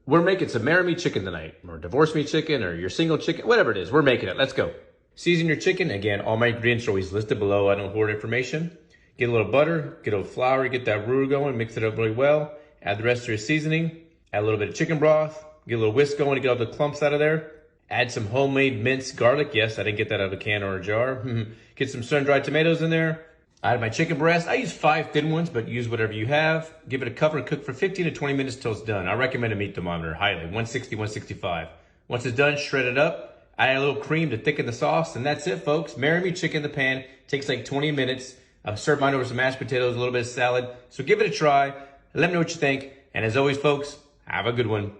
We're making some marry me chicken tonight, or divorce me chicken, or your single chicken, whatever it is, we're making it. Let's go. Season your chicken. Again, all my ingredients are always listed below. I don't hoard information. Get a little butter, get a little flour, get that roux going, mix it up really well. Add the rest of your seasoning. Add a little bit of chicken broth. Get a little whisk going to get all the clumps out of there. Add some homemade minced garlic. Yes, I didn't get that out of a can or a jar. Get some sun-dried tomatoes in there. Add my chicken breast. I use 5 thin ones, but use whatever you have. Give it a cover and cook for 15 to 20 minutes till it's done. I recommend a meat thermometer, highly, 160, 165. Once it's done, shred it up. Add a little cream to thicken the sauce, and that's it, folks. Marry me chicken in the pan. Takes like 20 minutes. I've served mine over some mashed potatoes, a little bit of salad. So give it a try. Let me know what you think. And as always, folks, have a good one.